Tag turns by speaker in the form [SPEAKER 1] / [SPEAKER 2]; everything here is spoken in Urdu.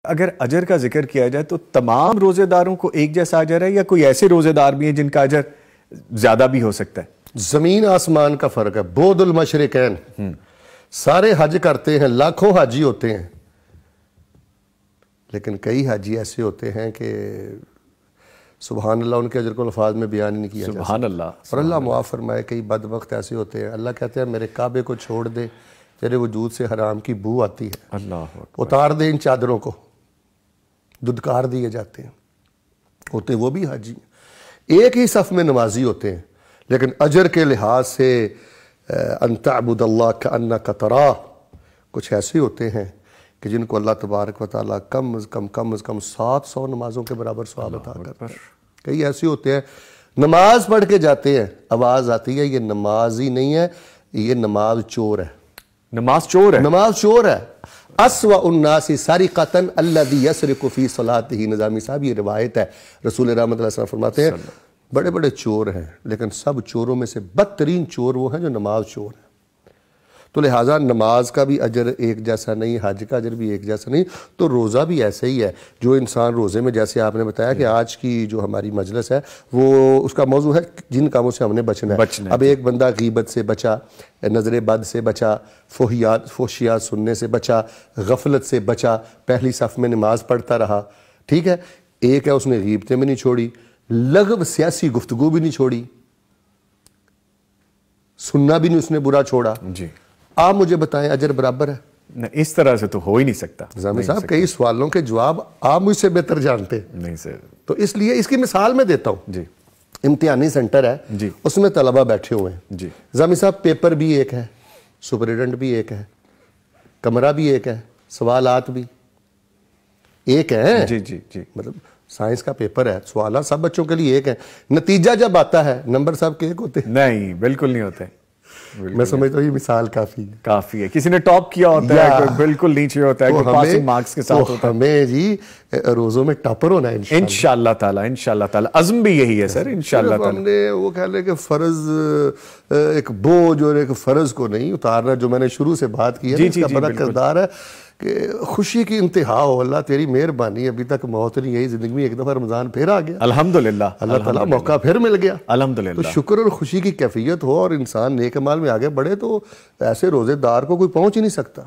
[SPEAKER 1] اگر اجر کا ذکر کیا جائے تو تمام روزے داروں کو ایک جیسا اجر ہے یا کوئی ایسے روزے دار بھی ہیں جن کا اجر زیادہ بھی ہو سکتا ہے؟
[SPEAKER 2] زمین آسمان کا فرق ہے. بعد المشرقین. سارے حج کرتے ہیں, لاکھوں حاجی ہوتے ہیں, لیکن کئی حاجی ایسے ہوتے ہیں کہ سبحان اللہ ان کے اجر کو الفاظ میں بیان ہی نہیں کیا جا سکتا.
[SPEAKER 1] سبحان اللہ.
[SPEAKER 2] اور اللہ معاف فرمائے, کئی بدبخت ایسے ہوتے ہیں, اللہ کہتے ہیں میرے کعبے کو چھوڑ دے, تیرے وجود سے حرام کی بو آتی ہے,
[SPEAKER 1] اللہ اکبر.
[SPEAKER 2] اتار دے ان چادروں کو, ددکار دیے جاتے ہیں. ہوتے وہ بھی حاجی ہیں, ایک ہی صف میں نمازی ہوتے ہیں, لیکن اجر کے لحاظ سے ان تعبد اللہ کانک تراہ, کچھ ایسے ہوتے ہیں کہ جن کو اللہ تبارک و تعالیٰ کم از کم 700 نمازوں کے برابر ثواب عطا کرتا ہے. کئی ایسے ہوتے ہیں نماز پڑھ کے جاتے ہیں, آواز آتی ہے یہ نماز ہی نہیں ہے, یہ نماز چور ہے.
[SPEAKER 1] نماز چور ہے.
[SPEAKER 2] نماز چور ہے. اسوأ الناس سرقۃ الذی یسرق فی صلاتہ. نظامی صاحب یہ روایت ہے, رسول رحمت اللہ صلی اللہ علیہ وسلم فرماتے ہیں بڑے بڑے چور ہیں, لیکن سب چوروں میں سے بدترین چور وہ ہیں جو نماز چور ہیں. تو لہٰذا نماز کا بھی اجر ایک جیسا نہیں, حج کا اجر بھی ایک جیسا نہیں, تو روزہ بھی ایسے ہی ہے. جو انسان روزے میں, جیسے آپ نے بتایا کہ آج کی جو ہماری مجلس ہے وہ اس کا موضوع ہے جن کاموں سے ہم نے بچنا ہے. اب ایک بندہ غیبت سے بچا, نظر بد سے بچا, فحشیات سننے سے بچا, غفلت سے بچا, پہلی صف میں نماز پڑھتا رہا, ٹھیک ہے. ایک ہے اس نے غیبتیں بھی نہیں چھوڑی, لغو سیاسی گفتگو بھی نہیں چھوڑی, سننا بھی نہیں اس نے برا چھوڑا.
[SPEAKER 1] جی
[SPEAKER 2] آپ مجھے بتائیں اجر برابر ہے؟
[SPEAKER 1] اس طرح سے تو ہو ہی نہیں سکتا.
[SPEAKER 2] نظامی صاحب کئی سوالوں کے جواب آپ مجھ سے بہتر جانتے ہیں.
[SPEAKER 1] نہیں سر.
[SPEAKER 2] تو اس لیے اس کی مثال میں دیتا ہوں.
[SPEAKER 1] جی.
[SPEAKER 2] امتحانی سینٹر ہے,
[SPEAKER 1] جی,
[SPEAKER 2] اس میں طلبہ بیٹھے ہوئے ہیں.
[SPEAKER 1] جی.
[SPEAKER 2] نظامی صاحب پیپر بھی ایک ہے, سپرنٹنڈنٹ بھی ایک ہے, کمرہ بھی ایک ہے, سوالات بھی ایک ہیں.
[SPEAKER 1] جی جی جی.
[SPEAKER 2] مطلب سائنس کا پیپر ہے, سوالات سب بچوں کے لیے ایک ہیں, نتیجہ جب آتا ہے نمبر سب کے ایک ہوتے ہیں.
[SPEAKER 1] نہیں, بالکل نہیں ہوتے.
[SPEAKER 2] میں سمجھتا ہوں یہ مثال کافی
[SPEAKER 1] ہے. کسی نے ٹاپ کیا ہوتا ہے, کوئی بالکل نیچے ہوتا ہے, کوئی پاسنگ مارکس کے ساتھ ہوتا ہے.
[SPEAKER 2] ہمیں جی روزوں میں ٹاپر ہونا ہے
[SPEAKER 1] انشاءاللہ تعالی. عزم بھی یہی ہے سر انشاءاللہ تعالی.
[SPEAKER 2] ہم نے وہ کہہ لیں کہ فرض ایک بوجھ اور ایک فرض کو نہیں اتارنا, جو میں نے شروع سے بات کی ہے, اس کا بڑا کردار ہے کہ خوشی کی انتہا ہو. اللہ تیری مہربانی, ابھی تک موت نہیں آئی, زندگی میں ایک دفعہ رمضان پھر آ گیا,
[SPEAKER 1] الحمدللہ,
[SPEAKER 2] اللہ تعالیٰ موقع پھر مل گیا,
[SPEAKER 1] الحمدللہ.
[SPEAKER 2] تو شکر اور خوشی کی کیفیت ہو اور انسان نیک اعمال میں آگے بڑھے, تو ایسے روزے دار کو کوئی پہنچ ہی نہیں سکتا.